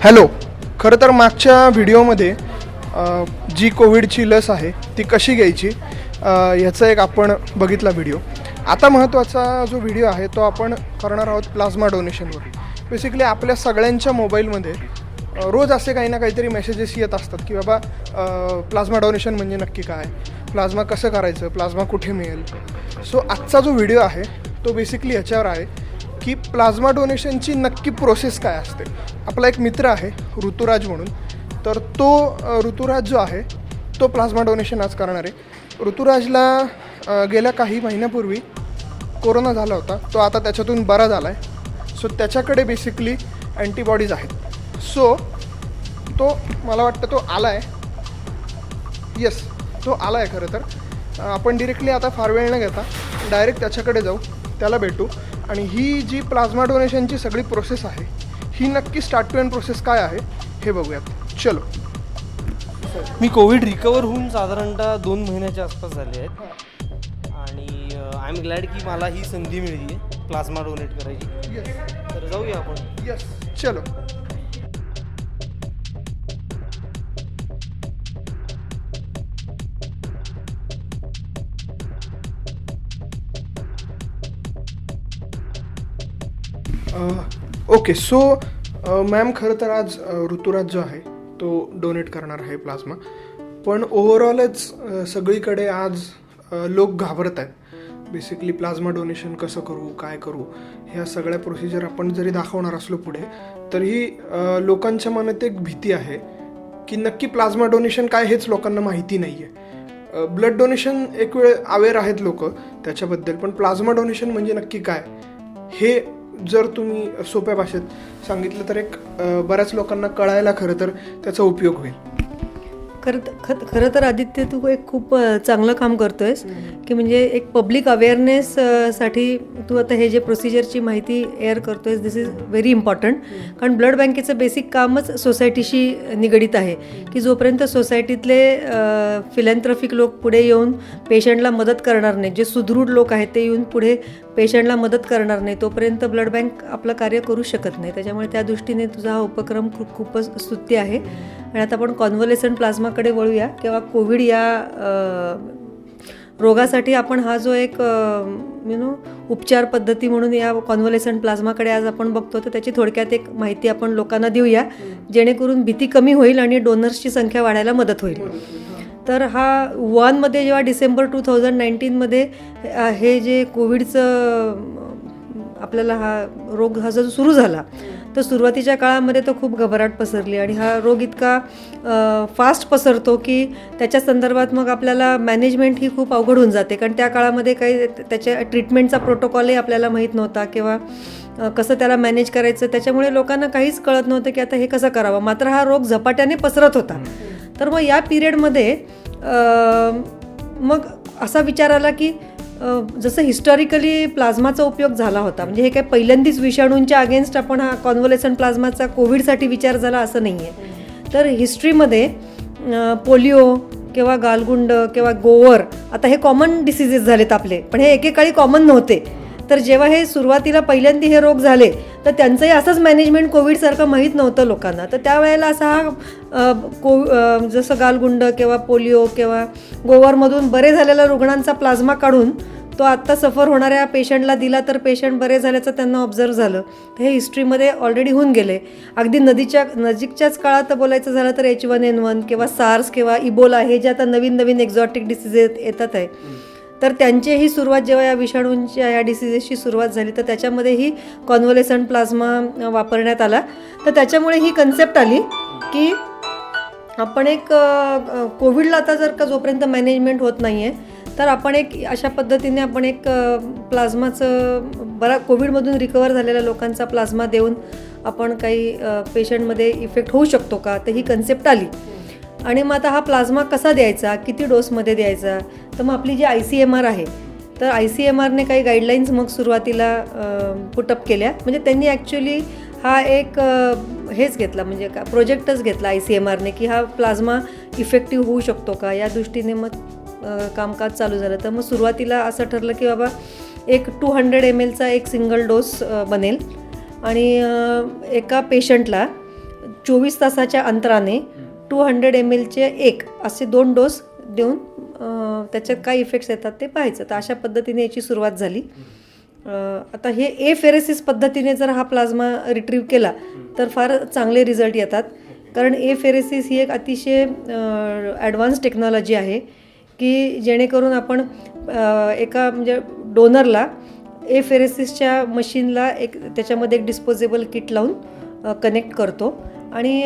Hello. खरं तर मागच्या व्हिडिओमध्ये जी कोविडची लस आहे ती कशी घ्यायची ह्याचा एक आपण बघितला व्हिडिओ. आता महत्त्वाचा जो व्हिडिओ आहे तो आपण करणार आहोत प्लाझ्मा डोनेशनवर. बेसिकली आपल्या सगळ्यांच्या मोबाईलमध्ये रोज असे काही ना काहीतरी मेसेजेस येत असतात की बाबा प्लाझ्मा डोनेशन म्हणजे नक्की काय, प्लाझ्मा कसं करायचं, प्लाझ्मा कुठे मिळेल. सो आजचा जो व्हिडिओ आहे तो बेसिकली ह्याच्यावर आहे की प्लाझ्मा डोनेशनची नक्की प्रोसेस काय असते. आपला एक मित्र आहे ऋतुराज म्हणून, तर तो ऋतुराज जो आहे तो प्लाझ्मा डोनेशन आज करणार आहे. ऋतुराजला गेल्या काही महिन्यापूर्वी कोरोना झाला होता, तो आता त्याच्यातून बरा झाला आहे. सो त्याच्याकडे बेसिकली अँटीबॉडीज आहेत. सो तो मला वाटतं तो आला आहे. येस, तो आला आहे. खरं तर आपण डिरेक्टली आता फार वेळ न घेता डायरेक्ट त्याच्याकडे जाऊ, त्याला भेटू आणि ही जी प्लाझ्मा डोनेशनची सगळी प्रोसेस आहे ही नक्की स्टार्ट टू एंड प्रोसेस काय आहे हे बघूयात. चलो. मी कोविड रिकवर होऊन साधारणतः 2 महिन्याच्या आसपास झाले आहेत आणि आय एम ग्लॅड की मला ही संधी मिळली आहे प्लाझ्मा डोनेट करायची. तर जाऊया आपण. येस, चलो. ओके. सो मॅम, खरं तर आज ऋतुराज जो आहे तो डोनेट करणार आहे प्लाझ्मा. पण ओव्हरऑलच सगळीकडे आज लोक घाबरत आहेत. बेसिकली प्लाझ्मा डोनेशन कसं करू, काय करू, ह्या सगळ्या प्रोसिजर आपण जरी दाखवणार असलो पुढे तरीही लोकांच्या मनात एक भीती आहे की नक्की प्लाझ्मा डोनेशन काय हेच लोकांना माहिती नाही आहे. ब्लड डोनेशन एक वेळ अवेअर आहेत लोक त्याच्याबद्दल, पण प्लाझ्मा डोनेशन म्हणजे नक्की काय हे जर तुम्ही सोप्या भाषेत सांगितलं तर एक बऱ्याच लोकांना कळायला खरं तर त्याचा उपयोग होईल. खरं तर आदित्य, तू एक खूप चांगलं काम करतोयस की म्हणजे एक पब्लिक अवेअरनेस साठी तू आता हे जे प्रोसिजरची माहिती एअर करतोयस. दिस इज व्हेरी इम्पॉर्टंट. कारण ब्लड बँकेचं बेसिक कामच सोसायटीशी निगडीत आहे की जोपर्यंत सोसायटीतले फिलॅन्थ्रॉफिक लोक पुढे येऊन पेशंटला मदत करणार नाही, जे सुदृढ लोक आहेत ते येऊन पुढे पेशंटला मदत करणार नाही, तोपर्यंत ब्लड बँक आपलं कार्य करू शकत नाही. त्याच्यामुळे त्या दृष्टीने तुझा हा उपक्रम खूपच स्तुत्य आहे. आणि आता आपण कॉन्व्हलेसंट प्लाझ्माकडे वळूया. किंवा कोविड या रोगासाठी आपण हा जो एक उपचार पद्धती म्हणून या कॉन्व्हलेसंट प्लाझ्माकडे आज आपण बघतो, तर त्याची थोडक्यात एक माहिती आपण लोकांना देऊया जेणेकरून भीती कमी होईल आणि डोनर्सची संख्या वाढायला मदत होईल. तर हा वुहानमध्ये जेव्हा डिसेंबर 2019 हे जे कोविडचं आपल्याला हा रोग हा जो सुरू झाला, तर सुरुवातीच्या काळामध्ये तो खूप घबराट पसरली आणि हा रोग इतका फास्ट पसरतो की त्याच्या संदर्भात मग आपल्याला मॅनेजमेंट ही खूप अवघड होऊन जाते. कारण त्या काळामध्ये काही त्याच्या ट्रीटमेंटचा प्रोटोकॉलही आपल्याला माहीत नव्हता किंवा कसं त्याला मॅनेज करायचं. त्याच्यामुळे लोकांना काहीच कळत नव्हतं की आता हे कसं करावं. मात्र हा रोग झपाट्याने पसरत होता. तर मग या पिरियडमध्ये मग असा विचार आला की जसं हिस्टॉरिकली प्लाझ्माचा उपयोग झाला होता, म्हणजे हे काय पहिल्यांदाच विषाणूंच्या अगेन्स्ट आपण हा कॉन्व्हलेसंट प्लाझ्माचा कोविडसाठी विचार झाला असं नाही आहे. तर हिस्ट्रीमध्ये पोलिओ किंवा गालगुंड किंवा गोवर आता हे कॉमन डिसिजेस झालेत आपले, पण हे एकेकाळी कॉमन नव्हते. तर जेव्हा हे सुरुवातीला पहिल्यांदा हे रोग झाले तर त्यांचंही असंच मॅनेजमेंट कोविडसारखं माहीत नव्हतं लोकांना. तर त्यावेळेला असा हा जसं गालगुंड किंवा पोलिओ किंवा गोवरमधून बरे झालेल्या रुग्णांचा प्लाझ्मा काढून तो आत्ता सफर होणाऱ्या पेशंटला दिला, तर पेशंट बरे झाल्याचं त्यांना ऑब्झर्व झालं. तर हे हिस्ट्रीमध्ये ऑलरेडी होऊन गेले. अगदी नजीकच्याच काळात बोलायचं झालं तर H1N1 किंवा सार्स किंवा इबोला हे जे आता नवीन एक्झॉटिक डिसिजेस येतात आहे, तर त्यांचीही सुरुवात जेव्हा या विषाणूंच्या या डिसिजेसची सुरुवात झाली तर त्याच्यामध्ये ही कॉन्व्हलेसंट प्लाझ्मा वापरण्यात आला. तर त्याच्यामुळे ही कन्सेप्ट आली की आपण एक कोविडला आता जर का जोपर्यंत मॅनेजमेंट होत नाही आहे तर आपण एक अशा पद्धतीने आपण एक प्लाझ्माचं कोविडमधून रिकवर झालेल्या लोकांचा प्लाझ्मा देऊन आपण काही पेशंटमध्ये इफेक्ट होऊ शकतो का, तर ही कन्सेप्ट आली. आणि मग आता हा प्लाझ्मा कसा द्यायचा, किती डोसमध्ये द्यायचा, तर मग आपली जी ICMR आहे तर ICMRने काही गाईडलाईन्स मग सुरुवातीला पुटअप केल्या. म्हणजे त्यांनी ॲक्च्युली हा एक हेच घेतला, म्हणजे का प्रोजेक्टच घेतला ICMRने की हा प्लाझ्मा इफेक्टिव्ह होऊ शकतो का, या दृष्टीने मग कामकाज चालू झालं. तर मग सुरुवातीला असं ठरलं की बाबा एक 200 ml एक सिंगल डोस बनेल आणि एका पेशंटला 24 तासाच्या अंतराने 200 ml एक असे 2 डोस देऊन त्याच्यात काय इफेक्ट्स येतात ते पाहायचं. तर अशा पद्धतीने याची सुरुवात झाली. आता हे एफेरेसिस पद्धतीने जर हा प्लाझ्मा रिट्रीव्ह केला तर फार चांगले रिझल्ट येतात. कारण एफेरेसिस ही एक अतिशय ॲडव्हान्स टेक्नॉलॉजी आहे की जेणेकरून आपण एका म्हणजे डोनरला एफेरेसिसच्या मशीनला त्याच्यामध्ये एक डिस्पोजेबल किट लावून कनेक्ट करतो आणि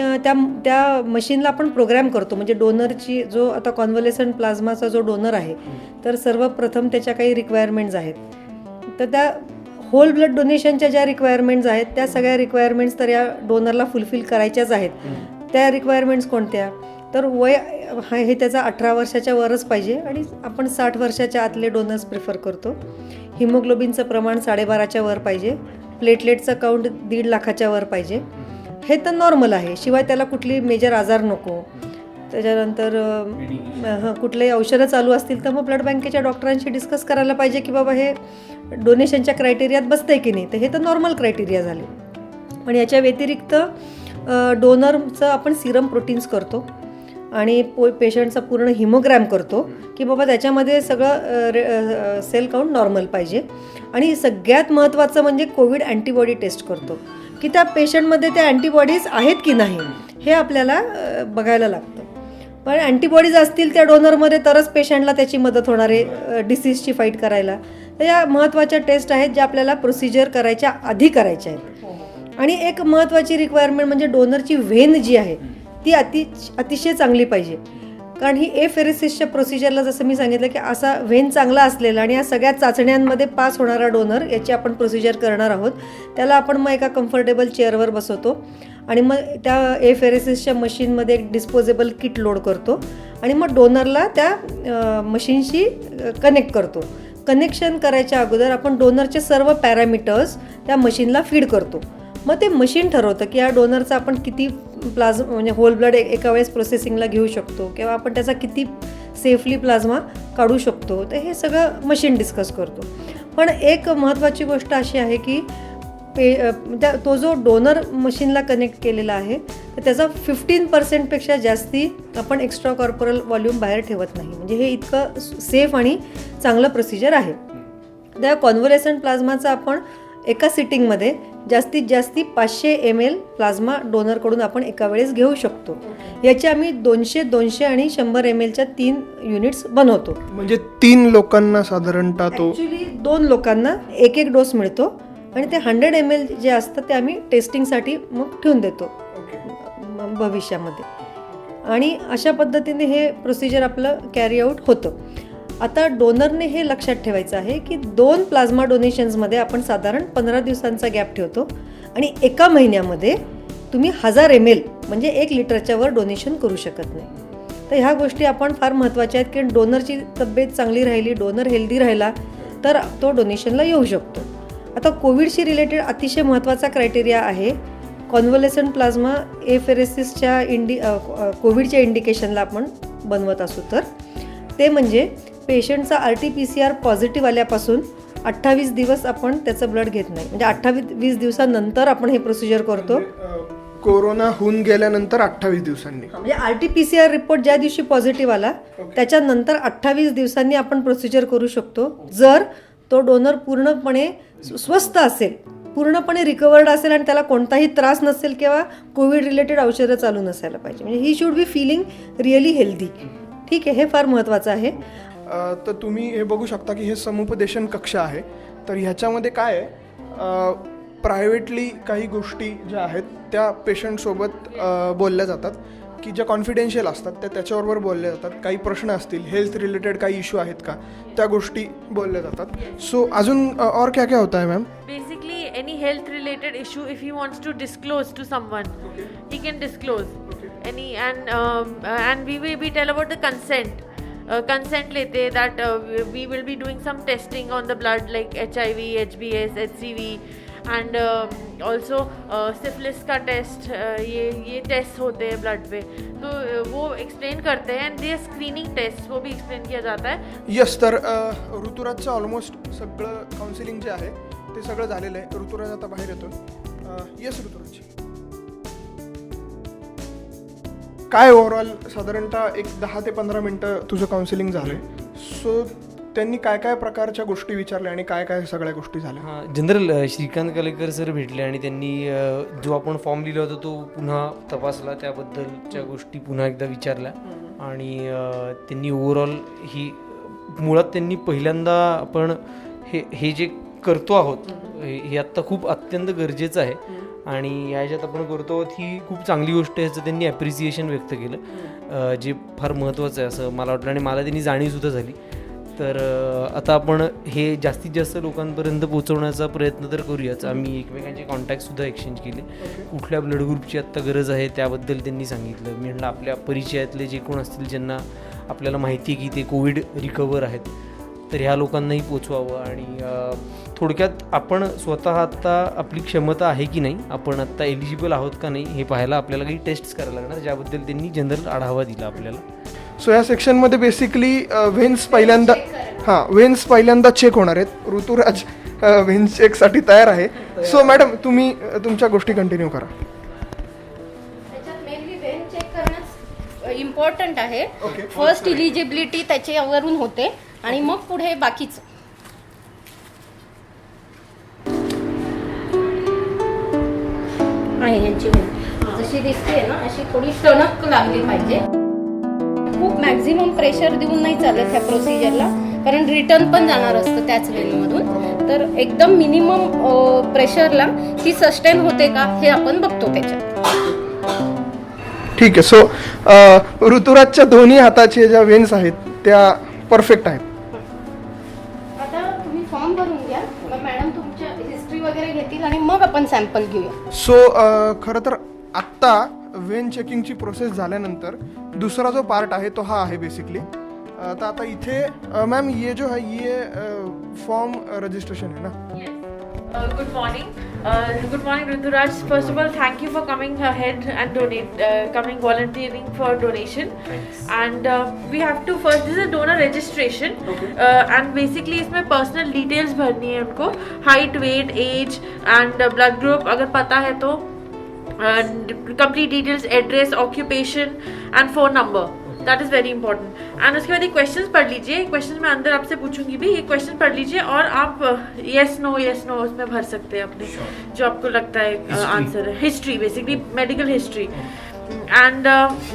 त्या मशीनला आपण प्रोग्रॅम करतो. म्हणजे डोनरची जो आता कॉन्व्हलेसंट प्लाझ्माचा जो डोनर आहे तर सर्वप्रथम त्याच्या काही रिक्वायरमेंट्स आहेत. तर त्या होल ब्लड डोनेशनच्या ज्या रिक्वायरमेंट्स आहेत त्या सगळ्या रिक्वायरमेंट्स तर या डोनरला फुलफिल करायच्याच आहेत. त्या रिक्वायरमेंट्स कोणत्या, तर वय हे त्याचा 18 वर्षाच्या वरच पाहिजे आणि आपण 60 वर्षाच्या आतले डोनर्स प्रिफर करतो. हिमोग्लोबिनचं प्रमाण 12.5च्या वर पाहिजे. प्लेटलेटचं काउंट 1.5 लाखाच्या वर पाहिजे. हे तर नॉर्मल आहे. शिवाय त्याला कुठली मेजर आजार नको. त्याच्यानंतर कुठलेही औषधं चालू असतील तर मग ब्लड बँकेच्या डॉक्टरांशी डिस्कस करायला पाहिजे की बाबा हे डोनेशनच्या क्रायटेरियात बसतंय की नाही. तर हे तर नॉर्मल क्रायटेरिया झाले. पण याच्या व्यतिरिक्त डोनरचं आपण सिरम प्रोटीन्स करतो आणि पेशंटचा पूर्ण हिमोग्रॅम करतो की बाबा त्याच्यामध्ये सगळं सेल काउंट नॉर्मल पाहिजे. आणि सगळ्यात महत्त्वाचं म्हणजे कोविड अँटीबॉडी टेस्ट करतो की त्या पेशंटमध्ये त्या अँटीबॉडीज आहेत की नाही हे आपल्याला बघायला लागतं. पण अँटीबॉडीज असतील त्या डोनरमध्ये तरच पेशंटला त्याची मदत होणार आहे डिसीजची फाईट करायला. तर या महत्त्वाच्या टेस्ट आहेत ज्या आपल्याला प्रोसिजर करायच्या आधी करायच्या आहेत. आणि एक महत्त्वाची रिक्वायरमेंट म्हणजे डोनरची व्हेन जी आहे ती अतिशय चांगली पाहिजे. कारण ही एफेरेसिसच्या प्रोसिजरला जसं मी सांगितलं की असा व्हेन चांगला असलेला आणि या सगळ्या चाचण्यांमध्ये पास होणारा डोनर याची आपण प्रोसिजर करणार आहोत. त्याला आपण मग एका कम्फर्टेबल चेअरवर बसवतो आणि मग त्या एफेरेसिसच्या मशीनमध्ये एक डिस्पोजेबल किट लोड करतो आणि मग डोनरला त्या मशीनशी कनेक्ट करतो. कनेक्शन करायच्या अगोदर आपण डोनरचे सर्व पॅरामीटर्स त्या मशीनला फीड करतो. मग ते मशीन ठरवतं की या डोनरचा आपण किती प्लाझ्मा म्हणजे होल ब्लड एका वेळेस प्रोसेसिंगला घेऊ शकतो किंवा आपण त्याचा किती सेफली प्लाझ्मा काढू शकतो. तर हे सगळं मशीन डिस्कस करतो. पण एक महत्त्वाची गोष्ट अशी आहे की तो जो डोनर मशीनला कनेक्ट केलेला आहे तर त्याचा 15% जास्ती आपण एक्स्ट्रा कॉर्पोरल व्हॉल्यूम बाहेर ठेवत नाही. म्हणजे हे इतकं सेफ आणि चांगलं प्रोसिजर आहे. त्या कॉन्व्हलेसंट प्लाझ्माचा आपण एका सिटिंगमध्ये जास्तीत जास्त 500 ml प्लाझ्मा डोनरकडून आपण एका वेळेस घेऊ शकतो. याचे आम्ही 200 आणि 100 mlच्या 3 युनिट्स बनवतो. म्हणजे 3 लोकांना साधारणतः तो ॲक्च्युली 2 लोकांना एक डोस मिळतो आणि ते 100 ml जे असतं ते आम्ही टेस्टिंगसाठी मग ठेवून देतो भविष्यामध्ये. आणि अशा पद्धतीने हे प्रोसिजर आपलं कॅरी आऊट होतं. आता डोनरने हे लक्षात ठेवायचं आहे की 2 प्लाझ्मा डोनेशन्समध्ये आपण साधारण 15 दिवसांचा गॅप ठेवतो आणि एका महिन्यामध्ये तुम्ही 1000 ml म्हणजे 1 लिटरच्या वर डोनेशन करू शकत नाही. तर ह्या गोष्टी आपण फार महत्त्वाच्या आहेत की डोनरची तब्येत चांगली राहिली, डोनर हेल्दी राहिला तर तो डोनेशनला येऊ शकतो. आता कोविडशी रिलेटेड अतिशय महत्त्वाचा क्रायटेरिया आहे. कॉन्व्हलेसंट प्लाझ्मा एफेरेसिसच्या कोविडच्या इंडिकेशनला आपण बनवत असू तर ते म्हणजे पेशंटचा RT-PCR पॉझिटिव्ह आल्यापासून 28 दिवस आपण त्याचं ब्लड घेत नाही. म्हणजे 28 दिवसानंतर आपण हे प्रोसिजर करतो. कोरोना होऊन गेल्यानंतर 28 दिवसांनी म्हणजे RT-PCR रिपोर्ट ज्या दिवशी पॉझिटिव्ह आला त्याच्यानंतर 28 दिवसांनी आपण प्रोसिजर करू शकतो जर तो डोनर पूर्णपणे स्वस्थ असेल, पूर्णपणे रिकवर्ड असेल आणि त्याला कोणताही त्रास नसेल किंवा कोविड रिलेटेड औषधं चालू नसायला पाहिजे. म्हणजे he should be feeling really healthy. ठीक आहे, हे फार महत्त्वाचं आहे. तर तुम्ही हे बघू शकता की हे समुपदेशन कक्ष आहे. तर ह्याच्यामध्ये काय आहे, प्रायव्हेटली काही गोष्टी ज्या आहेत त्या पेशंटसोबत बोलल्या जातात की ज्या कॉन्फिडेन्शियल असतात त्याच्याबरोबर बोलल्या जातात. काही प्रश्न असतील, हेल्थ रिलेटेड काही इश्यू आहेत का, त्या गोष्टी बोलल्या जातात. सो अजून और क्या क्या होता है ma'am? Basically, any health related issue, if he wants to disclose to someone, he can disclose. And we tell about the consent. Consent लेते that we will be doing some testing on the blood like HIV, HBS, HCV and also syphilis का taste ये taste होते हैं blood पे तो वो explain करते हैं. End ये स्क्रीनिंग टेस्ट वो भी एक्सप्लेन किया जाता है. यस, तर ऋतुराजचं ऑलमोस्ट सगळं काउन्सिलिंग जे आहे ते सगळं झालेलं आहे. ऋतुराज आता बाहेर येतो. यस ऋतुराज. काय ओव्हरऑल साधारणतः एक 10 ते 15 मिनटं तुझं काउन्सिलिंग झालं सो त्यांनी काय काय प्रकारच्या गोष्टी विचारल्या आणि काय काय सगळ्या गोष्टी झाल्या? हां, जनरल श्रीकांत कलेकर सर भेटले आणि त्यांनी जो आपण फॉर्म लिहिला होता तो पुन्हा तपासला, त्याबद्दलच्या गोष्टी पुन्हा एकदा विचारल्या आणि त्यांनी ओव्हरऑल ही मुळात त्यांनी पहिल्यांदा आपण हे जे करतो आहोत हे आत्ता खूप अत्यंत गरजेचं आहे आणि ह्याच्यात आपण करतो आहोत ही खूप चांगली गोष्ट आहे, याचं त्यांनी ॲप्रिसिएशन व्यक्त केलं, जे फार महत्त्वाचं आहे असं मला वाटलं आणि मला त्यांनी जाणीवसुद्धा झाली. तर आता आपण हे जास्तीत जास्त लोकांपर्यंत पोहोचवण्याचा प्रयत्न तर करूयाच. आम्ही एकमेकांचे कॉन्टॅक्टसुद्धा एक्सचेंज केले, कुठल्या ब्लड ग्रुपची आत्ता गरज आहे त्याबद्दल त्यांनी सांगितलं. मी म्हटलं आपल्या परिचयातले जे कोण असतील ज्यांना आपल्याला माहिती आहे की ते कोविड रिकवर आहेत तर ह्या लोकांनाही पोचवावं आणि थोडक्यात आपण स्वतः आत्ता आपली क्षमता आहे की नाही, आपण आत्ता एलिजिबल आहोत का नाही हे पाहायला आपल्याला काही टेस्ट्स करायला लागणार, ज्याबद्दल त्यांनी जनरल आढावा दिला आपल्याला. सो या सेक्शनमध्ये बेसिकली वेन्स पहिल्यांदा चेक होणार आहेत. ऋतुराज वेन्स चेकसाठी तयार आहे. सो मॅडम तुम्ही तुमच्या गोष्टी कंटिन्यू करा. त्याच्यात मेनली वेन चेक करणं इम्पॉर्टंट आहे. Okay. फर्स्ट इलिजिबिलिटी त्याच्यावरून होते आणि मग पुढे बाकीचं. आहे यांची वेन जशी दिसते ना अशी थोडी टणक लागली पाहिजे. खूप मॅक्झिमम प्रेशर देऊन नाही चालत ह्या प्रोसिजरला, कारण रिटर्न पण जाणार असतं त्याच वेनमधून. तर एकदम मिनिमम प्रेशरला ती सस्टेन होते का हे आपण बघतो त्याच्यात. ठीक आहे. सो ऋतुराजच्या दोन्ही हाताचे ज्या वेन्स आहेत त्या परफेक्ट आहेत. आता तुम्ही फॉर्म भरून घ्या, मग मॅडम तुमच्या हिस्ट्री वगैरे घेतील आणि मग आपण सॅम्पल घेऊया. सो खरं तर आत्ता वेन चेकिंगची प्रोसेस झाल्यानंतर दुसरा जो पार्ट आहे तो हा आहे बेसिकली. तर आता इथे मॅम ये जो है ये फॉर्म रजिस्ट्रेशन है ना? Good morning. Good morning, Rituraj. First of all, thank you for coming ahead and coming volunteering for donation. Thanks. And we have to first, this is donor registration. And basically इसमें personal details भरनी है उनको, height, weight, age and blood group अगर पता है तो, complete details, address, occupation and phone number. That is very important. End उसके बाद ये क्वेश्चंस पढ़ लीजिए. क्वेश्चन मैं अंदर आपसे पूछूंगी भी, ये क्वेश्चन पढ़ लीजिए और आप येस नो उसमें भर सकते हैं अपने जो आपको लगता है आंसर है. History basically medical history and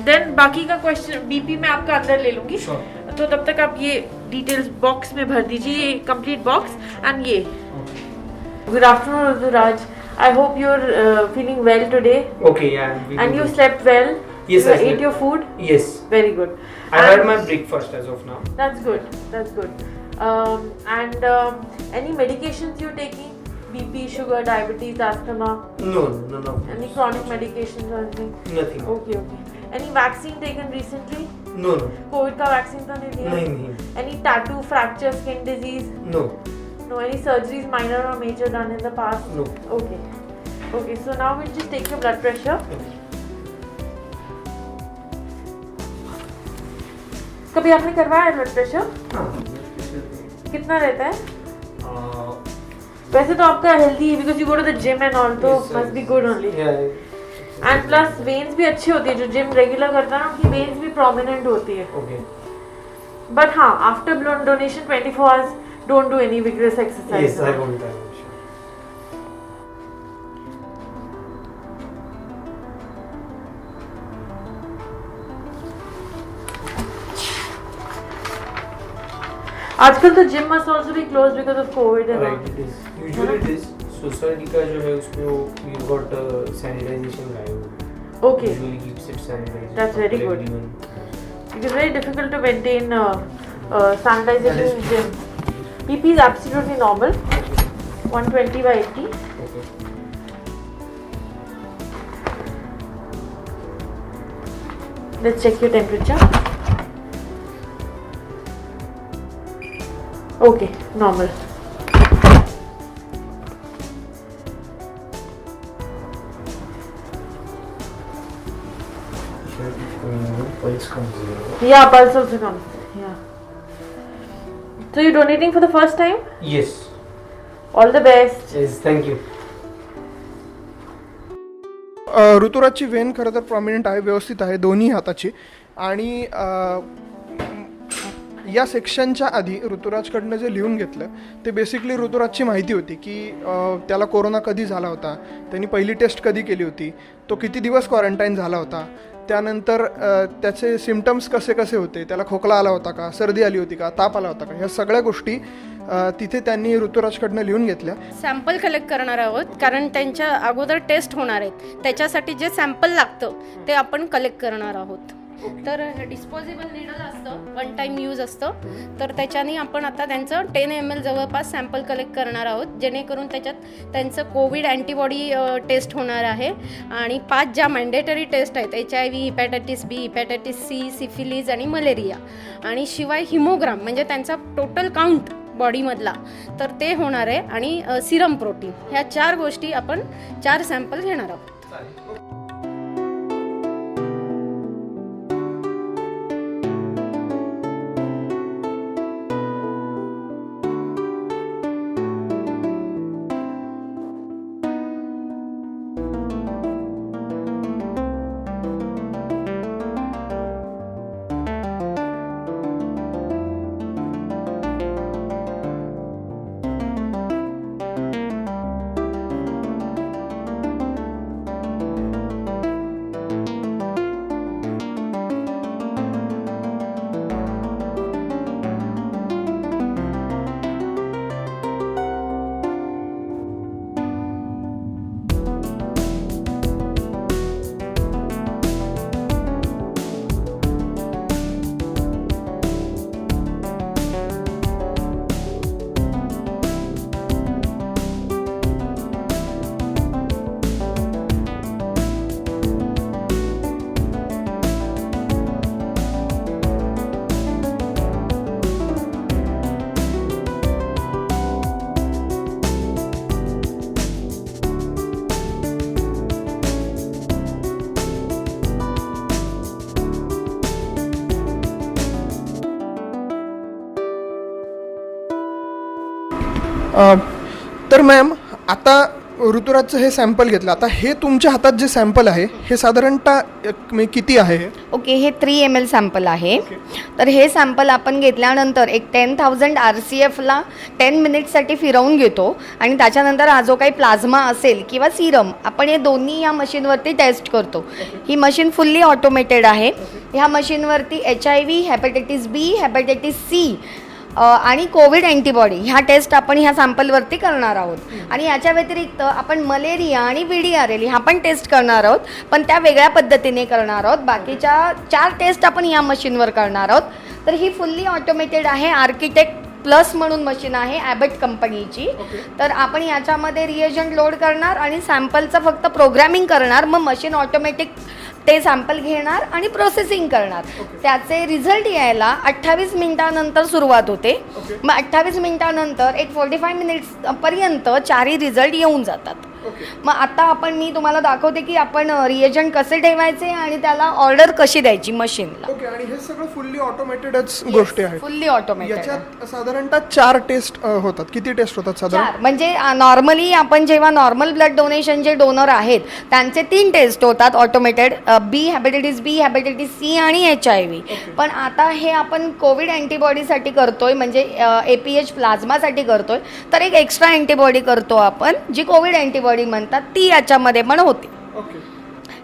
then बाकी का क्वेश्चन बीपी मैं आपका अंदर ले लूँगी. तो तब तक आप ये डिटेल्स बॉक्स में भर दीजिए, ये कंप्लीट बॉक्स. एंड ये good afternoon Rituraj. I hope you're feeling well today. Okay, yeah. And you slept well. Yes, you I slept. ate your food. Yes. Very good. I had my breakfast as of now. That's good. That's good. And any medications you're taking? BP, sugar, diabetes, asthma? No, none of Any those. chronic medications or anything? Nothing. Okay, okay. Any vaccine taken recently? No, no. COVID का vaccine तो नहीं लिया? नहीं. Any tattoo, fracture, skin disease? No. No. Any surgeries, minor or major, done in the past? No. Okay. Okay. So now we'll just take your blood pressure. कभी आपने करवाया blood pressure? हाँ. कितना रहता है? वैसे तो आपका हेल्दी है because you go to the gym and all, तो must be good only. Yeah. And plus veins भी अच्छी होती है. जो जिम रेगुलर करता है ना उनकी वेन्स भी प्रोमिनेंट होती है. Okay. बट हाँ, after blood donation 24 hours don't do any vigorous exercise. Yes, I won't. I'm sure. आजकल तो gym must also be close because of Covid. Right. It is. Usually it is. Society का जो है उसमें वो we got sanitization guy. Okay. Usually keeps it sanitized. That's very for good. everyone. It is very difficult to maintain sanitization in gym. BP is absolutely normal. 120/80. Okay. Let's check your temperature. Okay, normal. Pulse comes zero. Yeah, pulse also comes. Yeah. So you're donating for the first time? Yes. All the best. Yes. Thank you. ऋतुराजची vein खरं तर prominent आहे, व्यवस्थित आहे दोन्ही हाताची. आणि या सेक्शनच्या आधी ऋतुराजकडनं जे लिहून घेतलं ते बेसिकली ऋतुराजची माहिती होती की त्याला कोरोना कधी झाला होता, त्यांनी पहिली टेस्ट कधी केली होती, तो किती दिवस क्वारंटाईन झाला होता, त्यानंतर त्याचे सिम्टम्स कसे कसे होते, त्याला खोकला आला होता का, सर्दी आली होती का, ताप आला होता का, ह्या सगळ्या गोष्टी तिथे त्यांनी ऋतुराजकडनं लिहून घेतल्या. सॅम्पल कलेक्ट करणार आहोत कारण त्यांच्या अगोदर टेस्ट होणार आहेत, त्याच्यासाठी जे सॅम्पल लागतं ते आपण कलेक्ट करणार आहोत. तर डिस्पोजेबल निडल असतं, वन टाईम यूज असतं, तर त्याच्याने आपण आता त्यांचं 10 ml जवळपास सॅम्पल कलेक्ट करणार आहोत, जेणेकरून त्याच्यात त्यांचं कोविड अँटीबॉडी टेस्ट होणार आहे. आणि 5 ज्या मॅन्डेटरी टेस्ट आहेत, HIV, hepatitis B, hepatitis C, सिफिलीज आणि मलेरिया, आणि शिवाय हिमोग्राम म्हणजे त्यांचा टोटल काउंट बॉडीमधला, तर ते होणार आहे. आणि सिरम प्रोटीन, ह्या 4 गोष्टी आपण 4 सॅम्पल घेणार आहोत. तर मॅम आता ऋतुराजचं हे सॅम्पल घेतलं, आता हे तुमच्या हातात जे सॅम्पल आहे हे साधारणतः किती आहे? ओके, हे 3 ml सॅम्पल आहे. तर हे सॅम्पल आपण घेतल्यानंतर एक 10,000 RCFला 10 मिनिट्ससाठी फिरवून घेतो आणि त्याच्यानंतर हा जो काही प्लाझ्मा असेल किंवा सिरम आपण हे दोन्ही या मशीनवरती टेस्ट करतो. ही मशीन फुल्ली ऑटोमेटेड आहे. ह्या मशीनवरती HIV, hepatitis B, hepatitis C आणि कोविड अँटीबॉडी ह्या टेस्ट आपण ह्या सॅम्पलवरती करणार आहोत. आणि याच्या व्यतिरिक्त आपण मलेरिया आणि VDRL ह्या पण टेस्ट करणार आहोत, पण त्या वेगळ्या पद्धतीने करणार आहोत. बाकीच्या 4 टेस्ट आपण या मशीनवर करणार आहोत. तर ही फुल्ली ऑटोमेटेड आहे. आर्किटेक्ट प्लस म्हणून मशीन आहे ॲबट कंपनीची. तर आपण याच्यामध्ये रिएजंट लोड करणार आणि सॅम्पलचं फक्त प्रोग्रॅमिंग करणार, मग मशीन ऑटोमॅटिक ते सॅम्पल घेणार आणि प्रोसेसिंग करणार. त्याचे रिझल्ट यायला 28 मिनिटानंतर सुरुवात होते. मग 28 मिनिटानंतर एक 45 मिनिट्सपर्यंत 4ही रिझल्ट येऊन जातात. मग आता मी तुम्हाला दाखवते की आपण रिएजंट कसे ठेवायचे आणि त्याला ऑर्डर कशी द्यायची मशीनला. ओके, आणि हे सगळं फुल्ली ऑटोमेटेडच गोष्टी आहेत. Fully automated. याच्यात साधारणतः 4 टेस्ट होतात. किती टेस्ट होतात साधारण? म्हणजे नॉर्मली आपण जेव्हा नॉर्मल ब्लड डोनेशन जे डोनर आहेत त्यांचे 3 टेस्ट होतात automated, hepatitis B, hepatitis C आणि HIV. पण आता हे आपण कोविड अँटीबॉडीसाठी करतोय, म्हणजे APH प्लाझ्मासाठी करतोय, तर एक एक्स्ट्रा अँटीबॉडी करतो आपण जी कोविड अँटीबॉडी म्हणतात, ती याच्यामध्ये पण होते.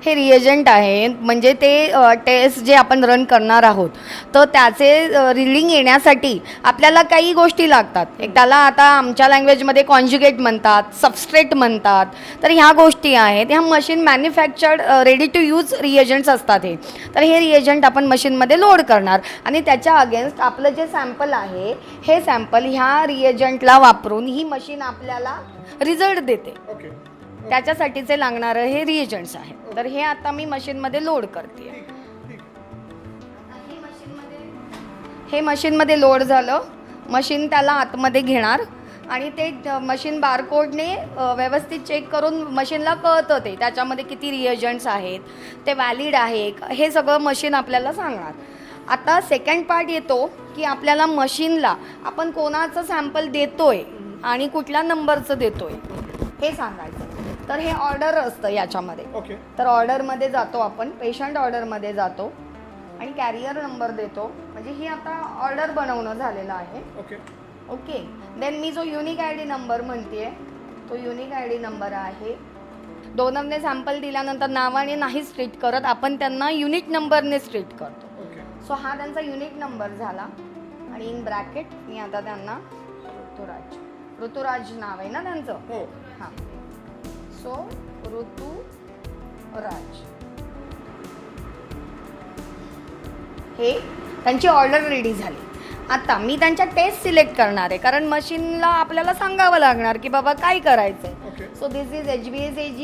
हे रिएजंट आहे, म्हणजे ते टेस्ट जे आपण रन करणार आहोत तर त्याचे रिडिंग येण्यासाठी आपल्याला काही गोष्टी लागतात. एक त्याला आता आमच्या लँग्वेजमध्ये कॉन्ज्युगेट म्हणतात, सबस्ट्रेट म्हणतात. तर ह्या गोष्टी आहेत. ह्या machine manufactured ready to use reagents असतात हे. तर हे रिएजंट आपण मशीनमध्ये लोड करणार आणि त्याच्या अगेन्स्ट आपलं जे सॅम्पल आहे हे सॅम्पल ह्या रिएजंटला वापरून ही मशीन आपल्याला रिझल्ट देते. त्याच्यासाठीचे लागणारं हे रिएजंट्स आहे. तर हे आता मी मशीनमध्ये लोड करते. हे मशीनमध्ये लोड झालं. मशीन त्याला आतमध्ये घेणार आणि ते मशीन बारकोडने व्यवस्थित चेक करून मशीनला कळतं ते त्याच्यामध्ये किती रिएजंट्स आहेत, ते व्हॅलिड आहे, हे सगळं मशीन आपल्याला सांगणार. आता सेकंड पार्ट येतो की आपल्याला मशीनला आपण कोणाचं सॅम्पल देतोय आणि कुठल्या नंबरचं देतोय हे सांगायचं. तर हे ऑर्डर असतं याच्यामध्ये. ओके. तर ऑर्डरमध्ये जातो आपण, पेशंट ऑर्डरमध्ये जातो आणि कॅरियर नंबर देतो. म्हणजे ही आता ऑर्डर बनवणं झालेलं आहे. ओके. ओके. देन मी जो युनिक आय डी नंबर म्हणते तो युनिक आय डी नंबर आहे. डोनरने सॅम्पल दिल्यानंतर नावाने नाही स्ट्रीट करत, आपण त्यांना युनिक नंबरने स्ट्रीट करतो. ओके. सो हा त्यांचा युनिक नंबर झाला. आणि इन ब्रॅकेट मी आता त्यांना ऋतुराज नाव आहे ना त्यांचं. हो. हां. सो ऋतुराज हे त्यांची ऑर्डर रेडी झाली. आता मी त्यांच्या टेस्ट सिलेक्ट करणार आहे, कारण मशीनला आपल्याला सांगावं लागणार की बाबा काय करायचं आहे. Okay. So this is HbSAg,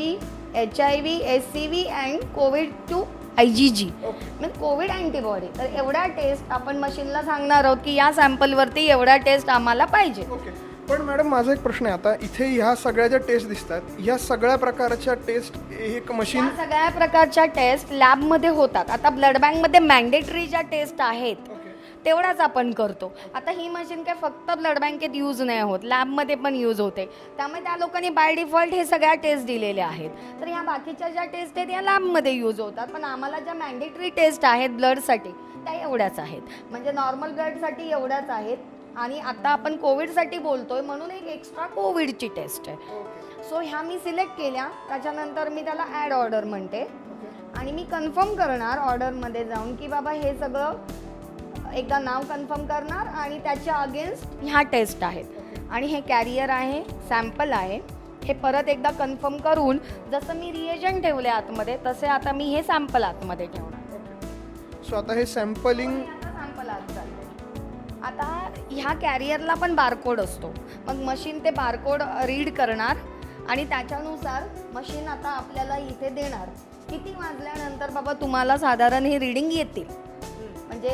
HIV, HCV and covid two IgG म्हणजे कोविड अँटीबॉडी. तर एवढ्या टेस्ट आपण मशीनला सांगणार आहोत की या सॅम्पलवरती एवढ्या टेस्ट आम्हाला पाहिजे. ओके. पण मॅडम माझा एक प्रश्न आहे, आता इथे ह्या सगळ्या ज्या टेस्ट दिसतात ह्या सगळ्या प्रकारच्या टेस्ट एक मशीन या सगळ्या प्रकारच्या टेस्ट लॅबमध्ये होतात. आता ब्लड बँकमध्ये मॅन्डेटरी ज्या टेस्ट आहेत तेवढाच आपण करतो. आता ही मशीन काय फक्त ब्लड बँकेत यूज नाही होत, लॅबमध्ये पण यूज होते. त्यामुळे त्या लोकांनी बाय डिफॉल्ट हे सगळ्या टेस्ट दिलेल्या आहेत. तर ह्या बाकीच्या ज्या टेस्ट आहेत या लॅबमध्ये यूज होतात, पण आम्हाला ज्या मॅन्डेटरी टेस्ट आहेत ब्लडसाठी त्या एवढ्याच आहेत. म्हणजे नॉर्मल ब्लडसाठी एवढ्याच आहेत. आणि आता आपण कोविडसाठी बोलतोय म्हणून एक एक्स्ट्रा कोविडची टेस्ट आहे. सो ह्या मी सिलेक्ट केल्या. त्याच्यानंतर मी त्याला ॲड ऑर्डर म्हणते आणि मी कन्फर्म करणार ऑर्डरमध्ये जाऊन की बाबा हे सगळं एकदा नाव कन्फर्म करणार आणि त्याच्या अगेन्स्ट ह्या टेस्ट आहेत. आणि हे कॅरियर आहे, सॅम्पल आहे. हे परत एकदा कन्फर्म करून जसं मी रिएजंट ठेवले आतमध्ये तसे आता मी हे सॅम्पल आतमध्ये ठेवणार. सो आता हे सॅम्पलिंग सॅम्पल आत चाललंय. आता ह्या कॅरियरला पण बारकोड असतो. मग मशीन ते बारकोड रीड करणार आणि त्याच्यानुसार मशीन आता आपल्याला इथे देणार किती वाजल्यानंतर बाबा तुम्हाला साधारण हे रीडिंग येतील. म्हणजे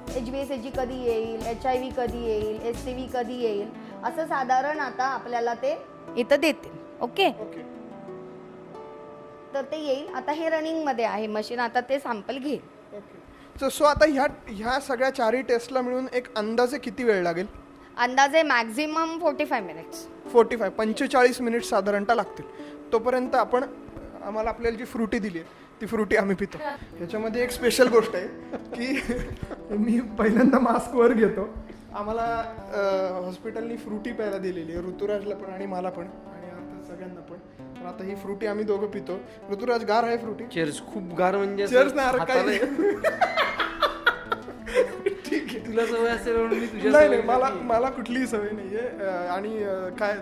HbSAg कधी येईल, HIV कधी येईल, HCV कधी येईल असं साधारण आता आपल्याला ते इथं देतील. ओके. तर ते येईल. आता हे रनिंगमध्ये आहे मशीन, आता ते सॅम्पल घेईल. सो आता ह्या सगळ्या चारही टेस्टला मिळून एक अंदाजे किती वेळ लागेल? अंदाजे मॅक्झिमम 45 मिनिट्स. 45 मिनिट साधारणतः लागतील. तोपर्यंत आम्हाला आपल्याला जी फ्रुटी दिली आहे ती फ्रुटी आम्ही पितो. ह्याच्यामध्ये एक स्पेशल गोष्ट आहे की मी पहिल्यांदा मास्कवर घेतो. आम्हाला हॉस्पिटलनी फ्रुटी प्यायला दिलेली आहे, ऋतुराजला पण आणि मला पण आणि आता सगळ्यांना पण. तर आता ही फ्रुटी आम्ही दोघं पितो. ऋतुराज गार आहे फ्रुटी? चेअर्स. खूप गार म्हणजे चेअर्स नाही काय ठीक आहे. तुला सवय असेल म्हणून मी तुझ्या नाही नाही मला कुठलीही सवय नाही आहे. आणि काय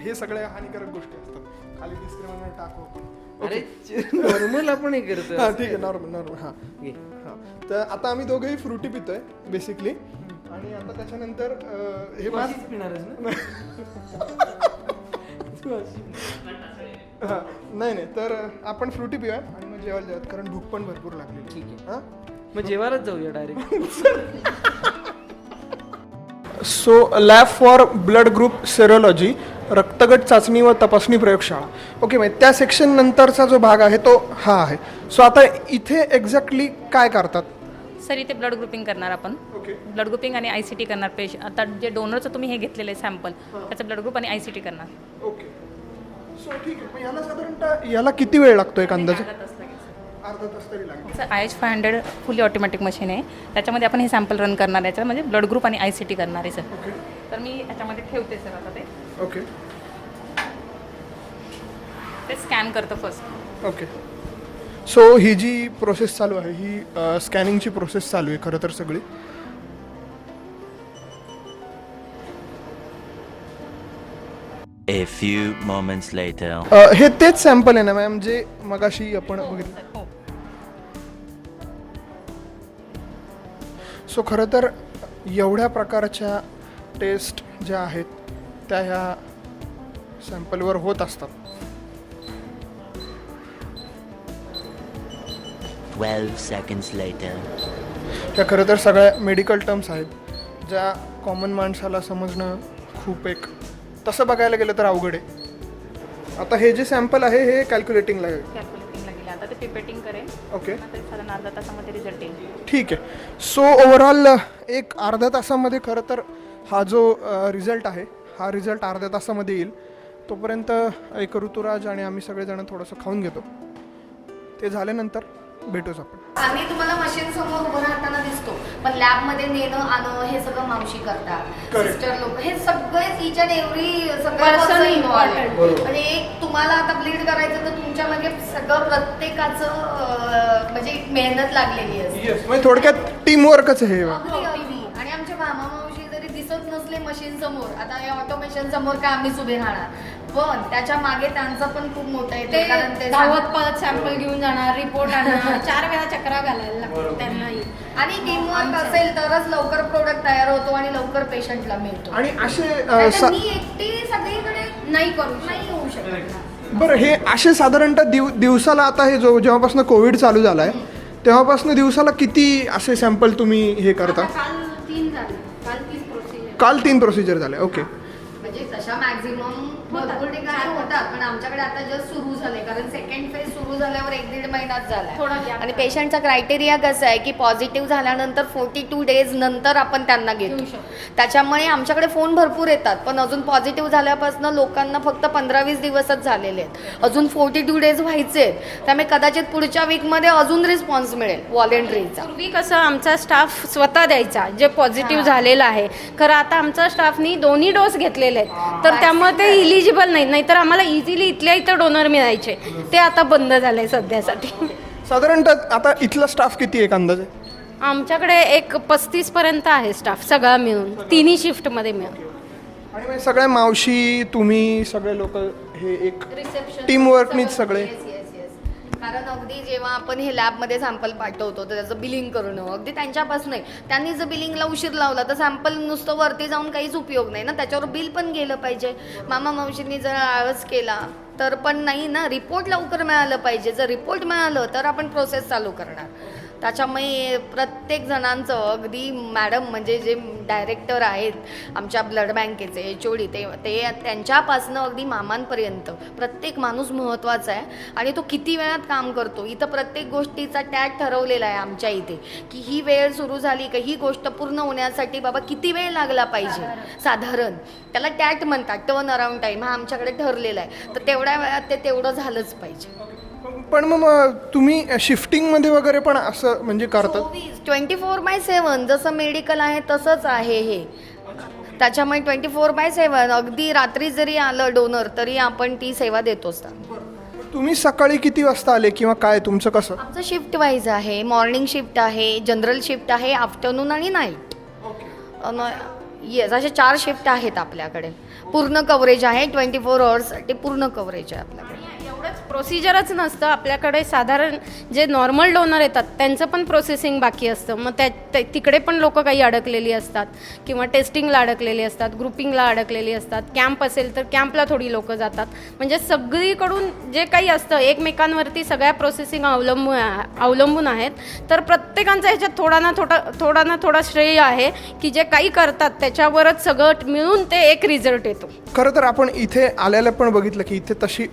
हे सगळ्या हानिकारक गोष्टी असतात. खाली डिस्क्रिमिनेट टाकू आपण. अरे नॉर्मल आपण हे करतो. हां ठीक आहे. नॉर्मल हां. तर आता आम्ही दोघंही फ्रुटी पितोय बेसिकली. आणि आता त्याच्यानंतर हे माझीच पिणारच ना. हां नाही तर आपण फ्रुटी पिऊया आणि मग जेवायला जाऊयात, कारण भूक पण भरपूर लागली. ठीक आहे. हां मग जेवायलाच जाऊया direct. So lab for blood group serology, रक्तगट चाचणी व तपासणी प्रयोगशाळा. ओके. म्हणजे त्या सेक्शन नंतरचा जो भाग आहे तो हा आहे. सो आता इथे एक्झॅक्टली काय करतात? सर इथे ब्लड ग्रुपिंग करणार आपण. ओके. ब्लड ग्रुपिंग आणि ICT करणार. आता जे डोनरचं तुम्ही हे घेतलेलं आहे सॅम्पल त्याचं ब्लड ग्रुप आणि ICT करणार. ओके. सो ठीक आहे. याला साधारणतः याला किती वेळ लागतो एक अंदाजे? अर्धा तास तरी लागेल. सर IH500 फुली ऑटोमॅटिक मशीन आहे. त्याच्यामध्ये आपण हे सॅम्पल रन करणार आहे. याच्यामध्ये ब्लड ग्रुप आणि ICT करणार आहे सर. ओके. तर मी याच्यामध्ये ठेवते सर आता ते. ओके. ते स्कॅन करतं फर्स्ट. ओके. सो ही जी प्रोसेस चालू आहे ही स्कॅनिंगची प्रोसेस चालू आहे खरं तर सगळी. A few moments later. हे तेच सॅम्पल आहे ना मॅम जे मगाशी आपण बघितलं? हो. सो खरं तर एवढ्या प्रकारच्या टेस्ट ज्या आहेत त्या ह्या सॅम्पलवर होत असतात. 12 seconds later. त्या खरं तर सगळ्या मेडिकल टर्म्स आहेत ज्या कॉमन माणसाला समजणं खूप एक तसं बघायला गेलं तर अवघड आहे. आता हे जे सॅम्पल आहे हे कॅल्क्युलेटिंगला आहे. कॅल्क्युलेटिंगला गेले. आता ते पिपेटिंग करेल. ओके. नंतर साधारण अर्धा तासामध्ये रिझल्ट येईल. ठीक आहे. सो ओव्हरऑल एक अर्ध्या तासामध्ये खरं तर हा जो रिझल्ट आहे हा रिझल्ट अर्ध्या तासामध्ये येईल. तोपर्यंत एक ऋतुराज आणि आम्ही सगळेजण थोडंसं खाऊन घेतो. ते झाल्यानंतर भेटूच आपण. आम्ही तुम्हाला मशीन समोर उभं राहताना दिसतो, पण लॅबमध्ये नेणं आणं हे सगळं मावशी करतात, सिस्टर लोक, हे सगळे each and every Person important. म्हणजे एक तुम्हाला आता ब्लीड करायचं तर तुमच्या मागे सगळं प्रत्येकाचं म्हणजे एक मेहनत लागलेली असते. म्हणजे थोडक्यात टीमवर्कच आहे हे. अगदी. आणि आमच्या मामा मावशी जरी दिसत नसले मशीन समोर, आता या ऑटोमेशन समोर काय आम्हीच उभे राहणार, पण त्याच्या मागे त्यांचा पण खूप मोठा येते, कारण ते धावत पळत सॅम्पल घेऊन जाणार, रिपोर्ट आणणार, 4 वेळा चक्रा घालायला लागतात त्यांनाही. आणि टीमवर्क असेल तरच लवकर प्रोडक्ट तयार होतो आणि लवकर पेशंटला मिळतो. आणि असे नाहीतर मी एकटी सगळीकडे नाही करू नाही होऊ शकत. बरं, हे असे साधारणतः दिवसाला आता हे जेव्हापासून कोविड चालू झाला आहे तेव्हापासून दिवसाला किती असे सॅम्पल तुम्ही हे करता? काल 3 झाले, काल 3 प्रोसिजर. काल 3 प्रोसिजर झाले. ओके. म्हणजे तशा मॅक्झिमम भरपूर ठिकाणी होतात, पण आमच्याकडे आता जस्ट सुरू झाले, कारण सेकंड फेज सुरू झाल्यावर 1-1.5 महिनाच थोडा झाला. gap आणि पेशंटचा क्रायटेरिया कसा आहे की पॉझिटिव्ह झाल्यानंतर 42 डेज नंतर आपण त्यांना घेतो. त्याच्यामुळे आमच्याकडे फोन भरपूर येतात, पण अजून पॉझिटिव्ह झाल्यापासून लोकांना फक्त 15-20 दिवसच झालेले आहेत, अजून 42 डेज व्हायचे आहेत. त्यामुळे कदाचित पुढच्या वीकमध्ये अजून रिस्पॉन्स मिळेल व्हॉलेंटरीचा. पूर्वी कसं आमचा स्टाफ स्वतः द्यायचा जे पॉझिटिव्ह झालेलं आहे. खरं आता आमचा स्टाफनी दोन्ही डोस घेतलेले आहेत, तर त्यामुळे ते इलिजिबल नाही, नाहीतर आम्हाला इझिली इथल्या इथं डोनर मिळायचे, ते आता बंद झालंय सध्यासाठी. साधारणतः आता इथला स्टाफ किती आहे अंदाजे? आमच्याकडे एक 35 पर्यंत आहे स्टाफ सगळा मिळून, तिन्ही शिफ्टमध्ये मिळून. आणि मग सगळ्या मावशी तुम्ही सगळे लोक हे एक टीमवर्कनीच सगळे. कारण अगदी जेव्हा आपण हे लॅबमध्ये सॅम्पल पाठवतो तर त्याचं बिलिंग करणं अगदी त्यांच्यापासून नाही. त्यांनी जर बिलिंगला उशीर लावला तर सॅम्पल नुसतं वरती जाऊन काहीच उपयोग नाही ना, त्याच्यावर बिल पण गेलं पाहिजे. मामा मावशींनी जर आळस केला तर पण नाही ना, रिपोर्ट लवकर मिळालं पाहिजे. जर रिपोर्ट मिळालं तर आपण प्रोसेस चालू करणार. त्याच्यामुळे प्रत्येक जणांचं अगदी मॅडम म्हणजे जे डायरेक्टर आहेत आमच्या ब्लड बँकेचे HOD ते त्यांच्यापासनं अगदी मामांपर्यंत प्रत्येक माणूस महत्त्वाचा आहे. आणि तो किती वेळात काम करतो, इथं प्रत्येक गोष्टीचा टॅग ठरवलेला आहे आमच्या इथे की ही वेळ सुरू झाली का ही गोष्ट पूर्ण होण्यासाठी बाबा किती वेळ लागला पाहिजे साधारण. त्याला टॅग म्हणतात, टर्न अराउंड टाईम, हा आमच्याकडे ठरलेला आहे. तर तेवढ्या वेळात ते तेवढं झालंच पाहिजे. पण मग तुम्ही शिफ्टिंगमध्ये वगैरे पण असं म्हणजे करतात? 24/7 जसं मेडिकल आहे तसंच आहे हे. त्याच्यामुळे 24/7 अगदी रात्री जरी आलं डोनर तरी आपण ती सेवा देतोच. तुम्ही सकाळी किती वाजता आले किंवा काय तुमचं कसं? आमचं शिफ्ट वाईज आहे, मॉर्निंग शिफ्ट आहे, जनरल शिफ्ट आहे, आफ्टरनून आणि नाईट. येस, असे 4 शिफ्ट आहेत आपल्याकडे. पूर्ण कव्हरेज आहे, 24 आवर्ससाठी पूर्ण कव्हरेज आहे आपल्याकडे. एवढंच प्रोसिजरच नसतं आपल्याकडे, साधारण जे नॉर्मल डोनर येतात त्यांचं पण प्रोसेसिंग बाकी असतं. मग तिकडे पण लोक काही अडकलेली असतात किंवा टेस्टिंगला अडकलेली असतात, ग्रुपिंगला अडकलेली असतात. कॅम्प असेल तर कॅम्पला थोडी लोक जातात. म्हणजे सगळीकडून जे काही असतं एकमेकांवरती सगळ्या प्रोसेसिंग अवलंबून आहेत. तर प्रत्येकांचा ह्याच्यात थोडा ना थोडा श्रेय आहे की जे काही करतात त्याच्यावरच सगळं मिळून ते एक रिझल्ट येतो. खरं तर आपण इथे आल्याला पण बघितलं की इथे तशी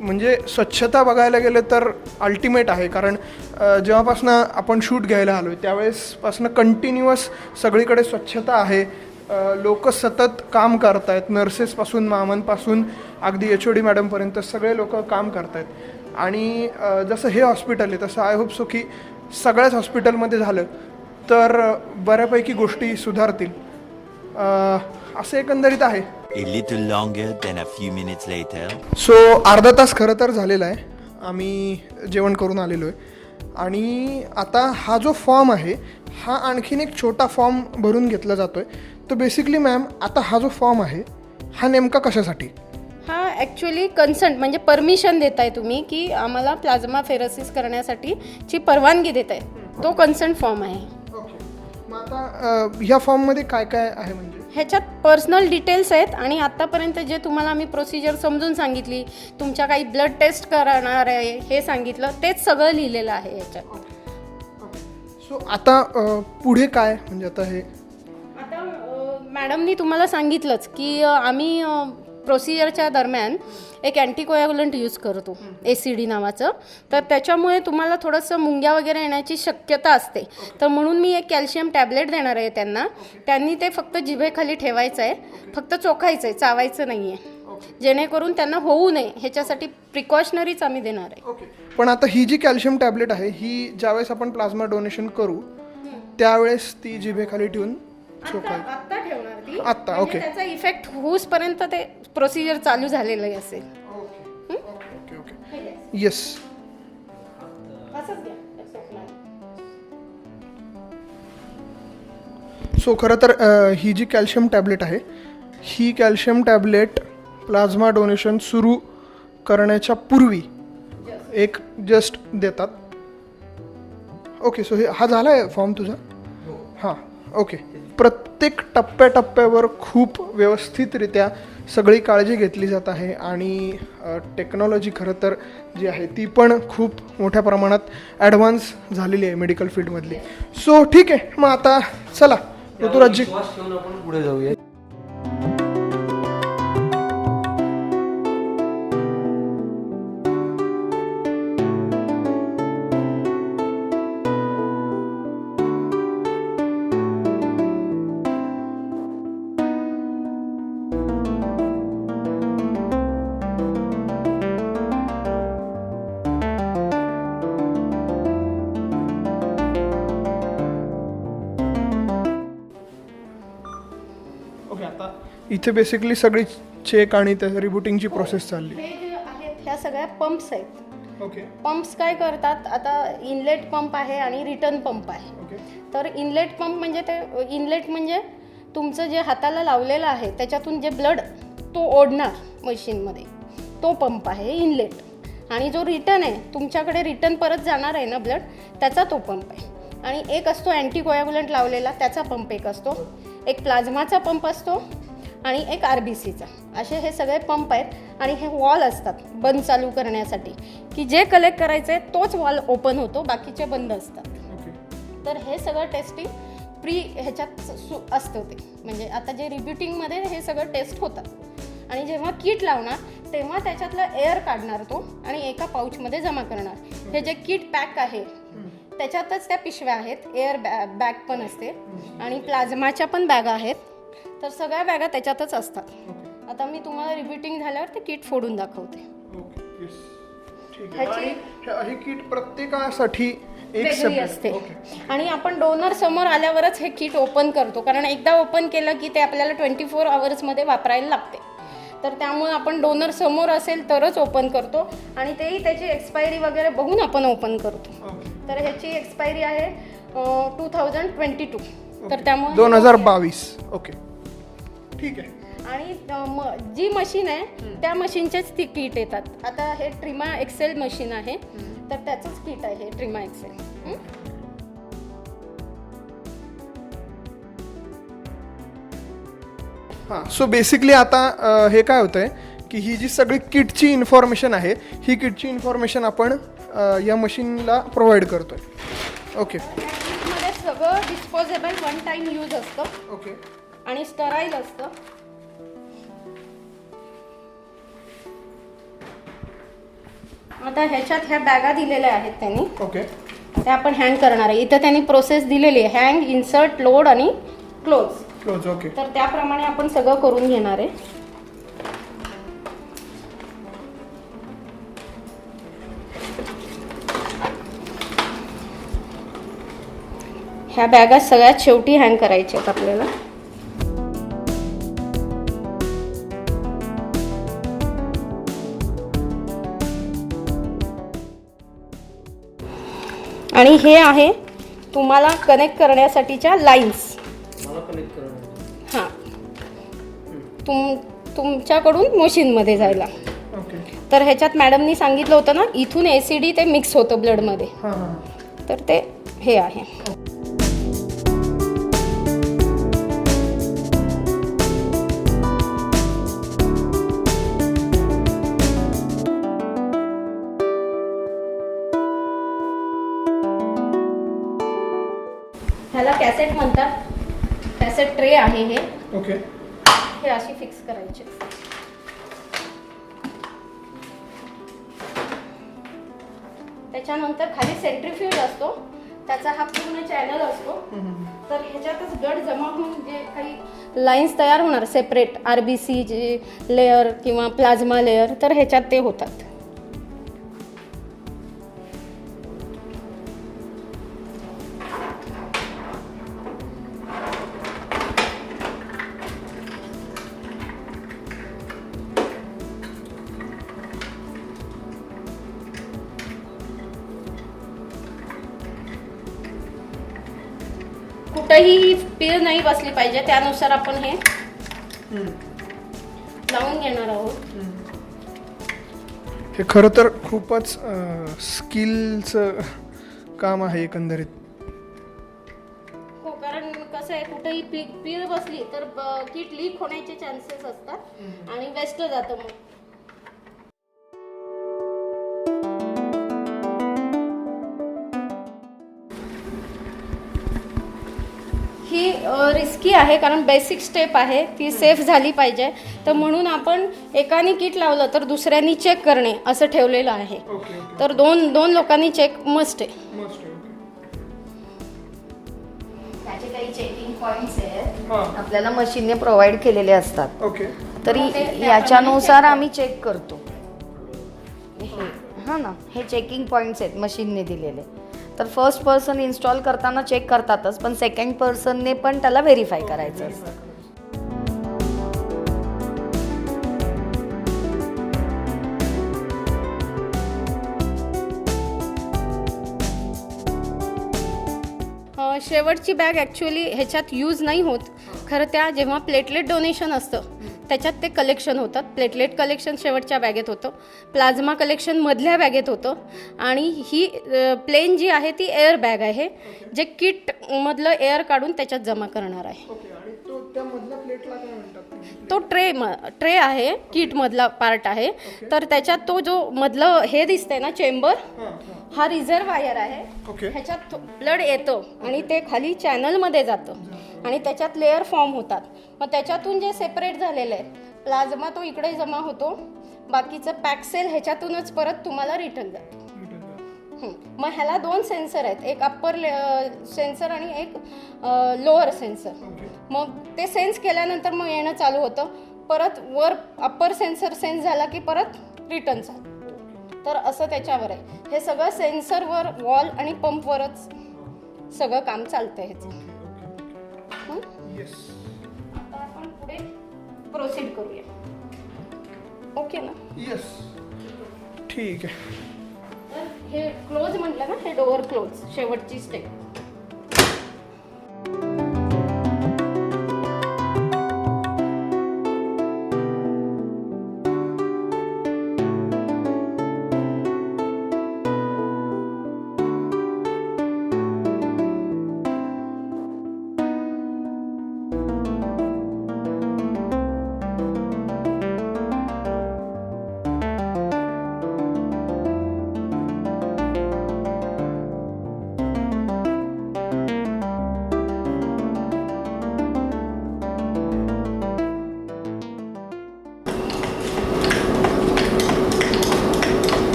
म्हणजे स्वच्छता बघायला गेलं तर अल्टिमेट आहे. कारण जेव्हापासून आपण शूट घ्यायला आलो आहे त्यावेळेसपासून कंटिन्युअस सगळीकडे स्वच्छता आहे. लोक सतत काम करत आहेत, नर्सेसपासून मामांपासून अगदी HOD मॅडमपर्यंत सगळे लोक काम करत आहेत. आणि जसं हे हॉस्पिटल आहे तसं आय होप सो की सगळ्याच हॉस्पिटलमध्ये झालं तर बऱ्यापैकी गोष्टी सुधारतील असं एकंदरीत आहे. A little longer than a few minutes later. So अर्धा तास खरं तर झालेला आहे, आम्ही जेवण करून आलेलो आहे. आणि आता हा जो फॉर्म आहे हा आणखीन एक छोटा फॉर्म भरून घेतला जातो आहे. तर बेसिकली मॅम आता हा जो फॉर्म आहे हा नेमका कशासाठी? हा ॲक्च्युली कन्संट म्हणजे परमिशन देताय तुम्ही की आम्हाला प्लाझ्मा फेरसिस करण्यासाठीची परवानगी देताय, तो कन्संट फॉर्म आहे. मग आता ह्या फॉर्ममध्ये काय काय आहे? म्हणजे ह्याच्यात पर्सनल डिटेल्स आहेत आणि आत्तापर्यंत जे तुम्हाला आम्ही प्रोसिजर समजून सांगितली, तुमच्या काही ब्लड टेस्ट करणार आहे हे सांगितलं, तेच सगळं लिहिलेलं आहे याच्यात. सो आता पुढे काय म्हणजे आता हे आता मॅडमनी तुम्हाला सांगितलंच की आम्ही प्रोसिजरच्या दरम्यान एक अँटीकोॲग्युलंट यूज करतो ACD नावाचं. तर त्याच्यामुळे तुम्हाला थोडंसं मुंग्या वगैरे येण्याची शक्यता असते. तर म्हणून मी एक कॅल्शियम टॅबलेट देणार आहे त्यांना. त्यांनी ते फक्त जिभेखाली ठेवायचं आहे, फक्त चोखायचं आहे, चावायचं नाही आहे. जेणेकरून त्यांना होऊ नये ह्याच्यासाठी प्रिकॉशनरीज आम्ही देणार आहे. ओके. पण आता ही जी कॅल्शियम टॅबलेट आहे ही ज्यावेळेस आपण प्लाझ्मा डोनेशन करू त्यावेळेस ती जिभेखाली ठेवून झोपायची. आत्ता ठेवणार ती आत्ता, म्हणजे ओके. त्याचा इफेक्ट होऊसपर्यंत ते प्रोसिजर चालू झालेलं असेल. Okay okay. येस. असंच घ्या. सो खरं तर ही जी कॅल्शियम टॅबलेट आहे ही कॅल्शियम टॅबलेट प्लाझ्मा डोनेशन सुरू करण्याच्या पूर्वी एक जस्ट देतात. ओके. सो हा झाला आहे फॉर्म तुझा? हां. ओके. प्रत्येक टप्प्याटप्प्यावर खूप व्यवस्थितरित्या सगळी काळजी घेतली जात आहे आणि टेक्नॉलॉजी खरं तर जी आहे ती पण खूप मोठ्या प्रमाणात ॲडव्हान्स झालेली आहे मेडिकल फील्डमधली. सो ठीक आहे, मग आता चला ऋतुराजजी. विश्वास ठेवून आपण पुढे जाऊया. ओके. आता इथे बेसिकली सगळी चेक आणि त्या रिबुटिंगची प्रोसेस चालली. हे जे आहेत ह्या सगळ्या पंप्स आहेत. ओके पंप्स काय करतात, आता इनलेट पंप आहे आणि रिटर्न पंप आहे. ओके. तर इनलेट पंप म्हणजे ते इनलेट म्हणजे तुमचं जे हाताला लावलेलं आहे त्याच्यातून जे ब्लड तो ओढणार मशीनमध्ये, तो पंप आहे इनलेट. आणि जो रिटर्न आहे तुमच्याकडे रिटर्न परत जाणार आहे ना ब्लड, त्याचा तो पंप आहे. आणि एक असतो अँटीकोॲग्युलंट लावलेला, त्याचा पंप एक असतो. एक प्लाझ्माचा पंप असतो आणि एक RBCचा. असे हे सगळे पंप आहेत आणि हे वॉल असतात बंद चालू करण्यासाठी, की जे कलेक्ट करायचं आहे तोच वॉल ओपन होतो, बाकीचे बंद असतात. तर हे सगळं टेस्टिंग प्री ह्याच्यात असतं ते. म्हणजे आता जे रिब्युटिंगमध्ये हे सगळं टेस्ट होतात आणि जेव्हा किट लावणार तेव्हा त्याच्यातलं एअर काढणार तो आणि एका पाऊचमध्ये जमा करणार. हे जे किट पॅक आहे त्याच्यातच त्या पिशव्या आहेत, एअर बॅग पण असते आणि प्लाझ्माच्या पण बॅगा आहेत. तर सगळ्या बॅगा त्याच्यातच असतात. आता मी तुम्हाला रिब्युटिंग झाल्यावर ते किट फोडून दाखवते. ही किट प्रत्येकासाठी एक वेगळी separate. असते. ओके. आणि आपण डोनर समोर आल्यावरच हे किट ओपन करतो, कारण एकदा ओपन केलं की ते आपल्याला 24 आवर्समध्ये वापरायला लागते. तर त्यामुळे आपण डोनर समोर असेल तरच ओपन करतो आणि तेही त्याची एक्सपायरी वगैरे बघून आपण ओपन करतो. तर ह्याची एक्सपायरी आहे 2022. तर त्यामुळे 2022. ओके ठीक आहे. आणि जी मशीन आहे त्या मशीनचेच ती किट येतात. आता हे ट्रिमा एक्सेल मशीन आहे, तर त्याचंच किट आहे ट्रिमा एक्सेल. हां. सो बेसिकली आता हे काय होतं आहे की ही जी सगळी किटची इन्फॉर्मेशन आहे ही किटची इन्फॉर्मेशन आपण या मशीनला प्रोव्हाइड करतो आहे. ओके. मध्ये सगळं डिस्पोजेबल वन टाइम यूज असतं. ओके. आणि स्टराईल असतं. आता ह्याच्यात ह्या बॅगा दिलेल्या आहेत त्यांनी. ओके. त्या आपण हँग करणार आहे. इथं त्यांनी प्रोसेस दिलेली आहे, हँग, इन्सर्ट, लोड आणि क्लोज. ओके. तर त्याप्रमाणे आपण सगळं करून घेणार आहे. ह्या बॅगा सगळ्यात शेवटी हँग करायच्या आहेत आपल्याला. आणि हे आहे तुम्हाला कनेक्ट करण्यासाठीच्या लाईन्स. मला कनेक्ट करणं. हां, तुमच्याकडून मशीनमध्ये जायला. ओके. तर ह्याच्यात मॅडमनी सांगितलं होतं ना, इथून ACD ते मिक्स होतं ब्लडमध्ये. हां हां. तर ते हे आहे. ह्याला कॅसेट म्हणतात. कॅसेट ट्रे आहे हे. ओके. हे अशी फिक्स करायचे. त्याच्यानंतर खाली सेंट्रीफ्यूज असतो. त्याचा हा पूर्ण चॅनल असतो. तर ह्याच्यातच ब्लड जमा होऊन जे काही लाईन्स तयार होणार सेपरेट RBC जे लेअर किंवा प्लाझ्मा लेअर, तर ह्याच्यात ते होतात. कुठेही पीळ नाही बसली पाहिजे, त्यानुसार आपण हे लावून घेणार आहोत. हे खरं तर खूपच स्किलचं काम आहे एकंदरीत. हो, कारण कसं आहे कुठेही पीळ बसली तर किट लीक होण्याचे चान्सेस असतात आणि वेस्ट जातं मग. ही रिस्की आहे कारण बेसिक स्टेप आहे, ती सेफ झाली पाहिजे. तर म्हणून आपण एकाने किट लावलं तर दुसऱ्यांनी चेक करणे असं ठेवलेलं आहे. तर दोन लोकांनी चेक मस्ट आहे. त्याचे काही चेकिंग पॉइंट्स आहेत आपल्याला मशीनने प्रोव्हाइड केलेले असतात. ओके. तरी याच्यानुसार आम्ही चेक करतो. हां ना, हे चेकिंग पॉइंट्स आहेत मशीनने दिलेले. तर फर्स्ट पर्सन इन्स्टॉल करताना चेक करतातच, पण सेकंड पर्सनने पण त्याला व्हेरीफाय करायचं असतं. शेवटची बॅग ॲक्च्युली ह्याच्यात यूज नाही होत. खरं त्या जेव्हा प्लेटलेट डोनेशन असतं त्याच्यात ते कलेक्शन होतात. प्लेटलेट कलेक्शन शेवटच्या बॅगेत होतं, प्लाझ्मा कलेक्शन मधल्या बॅगेत होतं आणि ही प्लेन जी आहे ती एअर बॅग आहे जे किटमधलं एअर काढून त्याच्यात जमा करणार आहे. तो ट्रे आहे, किटमधला पार्ट आहे. तर त्याच्यात तो जो मधलं हे दिसतंय ना चेंबर, हा रिझर्वायर आहे. ह्याच्यात ब्लड येतं आणि ते खाली चॅनलमध्ये जातं आणि त्याच्यात लेअर फॉर्म होतात. मग त्याच्यातून जे सेपरेट झालेलं आहे प्लाझ्मा तो इकडे जमा होतो, बाकीचं पॅक्सेल ह्याच्यातूनच परत तुम्हाला रिटर्न जातं. मग ह्याला 2 सेन्सर आहेत, एक अप्पर सेन्सर आणि एक लोअर सेन्सर. मग ते सेन्स केल्यानंतर मग येणं चालू होतं. परत वर अप्पर सेन्सर सेन्स झाला की परत रिटर्न चालू. तर असं त्याच्यावर आहे. हे सगळं सेन्सरवर, वॉल आणि पंपवरच सगळं काम चालतं ह्याचं. आता आपण पुढे प्रोसीड करूया. ओके ना? येस, ठीक आहे. तर हे क्लोज म्हटलं ना, हे डोअर क्लोज शेवटची स्टेप.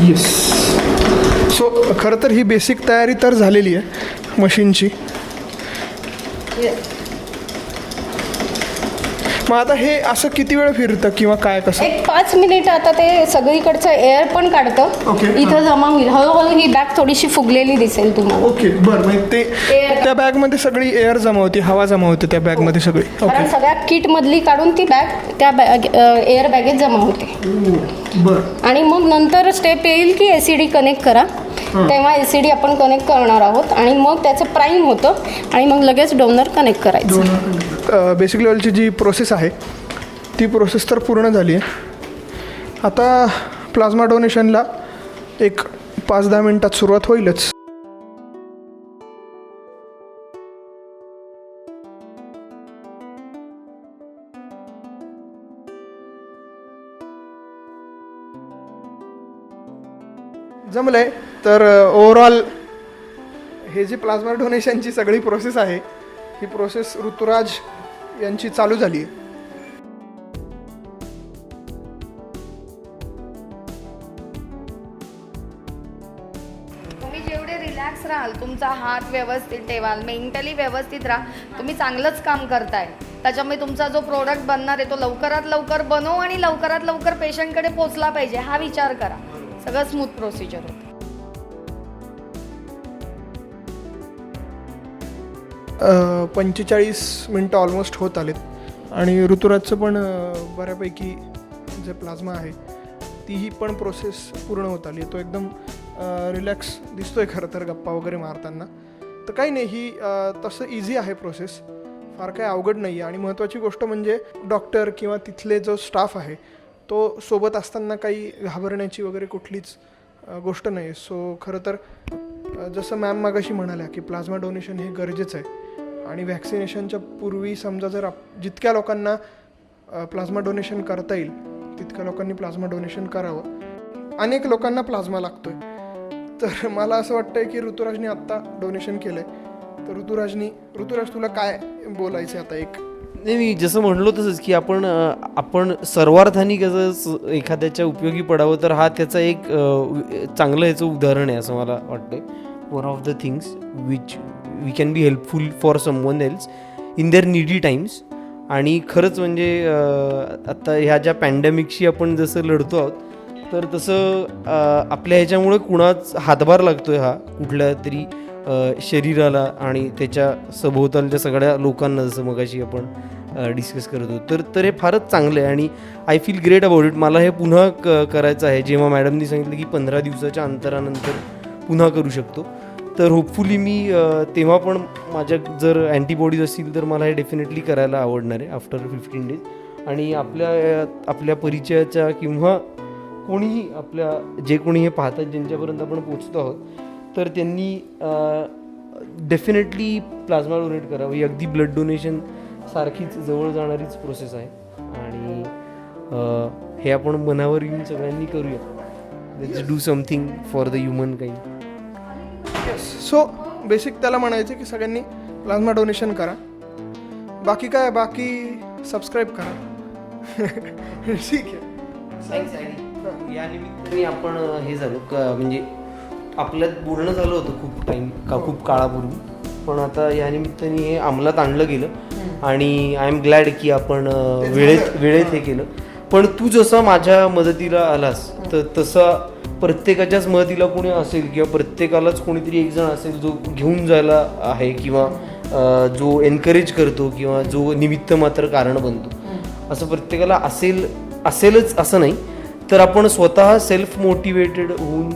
येस. सो खरं तर ही बेसिक तयारी तर झालेली आहे मशीनची. मग आता हे असं किती वेळ फिरतं किंवा काय कसं? एक 5 मिनिट आता ते सगळीकडचं एअर पण काढतं. इथं जमा होईल. हळूहळू ही बॅग थोडीशी फुगलेली दिसेल तुम्हाला. ओके, बरं. म्हणजे ते त्या बॅगमध्ये सगळी एअर जमा होती, हवा जमा होते त्या बॅगमध्ये सगळी. कारण सगळ्या किट मधली काढून ती बॅग त्या एअर बॅगेत जमा होते. बरं. आणि मग नंतर स्टेप येईल की एसीडी कनेक्ट करा. तेव्हा एसीडी आपण कनेक्ट करणार आहोत आणि मग त्याचं प्राईम होतं आणि मग लगेच डोनर कनेक्ट करायचं. बेसिक लेवलची जी प्रोसेस आहे ती प्रोसेस तर पूर्ण झाली आहे. आता प्लाझ्मा डोनेशनला एक 5-10 मिनिटात सुरुवात होईलच. जमलंय. तर ओव्हरऑल हे जी प्लाझ्मा डोनेशनची सगळी प्रोसेस आहे ही प्रोसेस ऋतुराज यांची चालू झाली आहे. तुम्ही जेवढे रिलॅक्स राहाल राहाल, तुमचा हात व्यवस्थित ठेवाल, मेंटली व्यवस्थित राहा, तुम्ही चांगलंच काम करताय. त्याच्यामुळे तुमचा जो प्रोडक्ट बनणार आहे तो लवकरात लवकर बनव आणि लवकरात लवकर पेशंटकडे पोचला पाहिजे हा विचार करा. सगळं स्मूथ प्रोसिजर होतं. 45 मिनटं ऑलमोस्ट होत आलेत आणि ऋतुराजचं पण बऱ्यापैकी जे प्लाझ्मा आहे तीही पण प्रोसेस पूर्ण होत आली. तो एकदम रिलॅक्स दिसतोय खरं तर गप्पा वगैरे मारताना. तर काही नाही, ही तसं इझी आहे प्रोसेस, फार काही अवघड नाही आहे. आणि महत्त्वाची गोष्ट म्हणजे डॉक्टर किंवा तिथले जो स्टाफ आहे तो सोबत असताना काही घाबरण्याची वगैरे कुठलीच गोष्ट नाही. सो खरं तर जसं मॅम मागाशी म्हणाल्या की प्लाझ्मा डोनेशन हे गरजेचं आहे आणि व्हॅक्सिनेशनच्या पूर्वी समजा जर जितक्या लोकांना प्लाझ्मा डोनेशन करता येईल तितक्या लोकांनी प्लाझ्मा डोनेशन करावं. अनेक लोकांना प्लाझ्मा लागतोय, तर मला असं वाटतंय की ऋतुराजनी आत्ता डोनेशन केलंय. तर ऋतुराज तुला काय बोलायचं आता? एक नाही, मी जसं म्हणलो तसंच की आपण सर्वार्थाने कसं एखाद्याच्या उपयोगी पडावं, तर हा त्याचा एक चांगलं ह्याचं उदाहरण आहे असं मला वाटतंय. One of the things which we can be helpful for someone else in their needy times. आणि खरंच म्हणजे आता ह्या ज्या पॅन्डेमिकशी आपण जसं लढतो आहोत, तर तसं आपल्या ह्याच्यामुळे कुणाच हातभार लागतोय हा कुठल्या तरी शरीराला आणि त्याच्या सभोवतालच्या सगळ्या लोकांना, जसं मगाशी आपण डिस्कस करत होतो. तर हे फारच चांगलं आहे आणि I feel great about it. मला हे पुन्हा करायचं आहे. जेव्हा मॅडमनी सांगितलं की 15 दिवसाच्या अंतरानंतर पुन्हा करू शकतो, तर होपफुली मी तेव्हा पण माझ्या जर अँटीबॉडीज असतील तर मला हे डेफिनेटली करायला आवडणार आहे आफ्टर 15 डेज. आणि आपल्या परिचयाच्या किंवा कोणीही जे कोणी हे पाहतात, ज्यांच्यापर्यंत आपण पोचतो आहोत, तर त्यांनी डेफिनेटली प्लाझ्मा डोनेट करावं. ही अगदी ब्लड डोनेशन सारखीच जवळ जाणारीच प्रोसेस आहे आणि हे आपण मनावर येऊन सगळ्यांनी करूया. Let's do something for the human kind. So basic त्याला म्हणायचं की सगळ्यांनी प्लाझ्मा डोनेशन करा. बाकी काय, बाकी सबस्क्राईब करा. ठीक आहे. या निमित्ताने आपण हे झालो म्हणजे आपल्यात बोलणं झालं होतं खूप काळापूर्वी, पण आता या निमित्ताने हे अंमलात आणलं गेलं आणि आय एम ग्लॅड की आपण वेळेत हे केलं. पण तू जसं माझ्या मदतीला आलास तर तसं प्रत्येकाच्याच मदतीला कोणी असेल किंवा प्रत्येकालाच कोणीतरी एक जण असेल जो घेऊन जायला आहे किंवा जो एनकरेज करतो किंवा जो निमित्त मात्र कारण बनतो. असं प्रत्येकाला असेलच असं नाही, तर आपण स्वतः सेल्फ मोटिवेटेड होऊन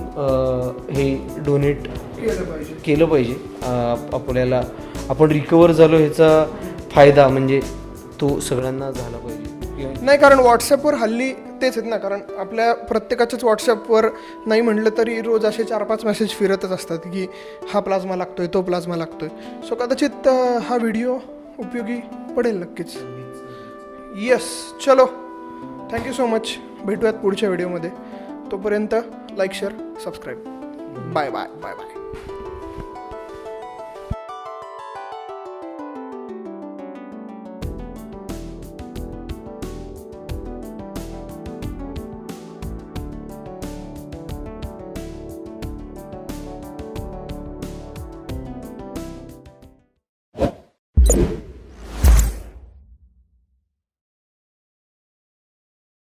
हे डोनेट केलं पाहिजे. आपल्याला आपण रिकवर झालो ह्याचा फायदा म्हणजे तो सगळ्यांना झाला पाहिजे. नाही, कारण व्हॉट्सॲपवर हल्ली तेच आहेत ना, कारण आपल्या प्रत्येकाच्याच व्हॉट्सॲपवर नाही म्हटलं तरी रोज असे 4-5 मेसेज फिरतच असतात की हा प्लाझ्मा लागतोय, तो प्लाझ्मा लागतोय. सो कदाचित हा व्हिडिओ उपयोगी पडेल नक्कीच. येस, चलो, थँक्यू सो मच. भेटूयात पुढच्या व्हिडिओमध्ये. तोपर्यंत like, share, subscribe. Bye bye bye bye.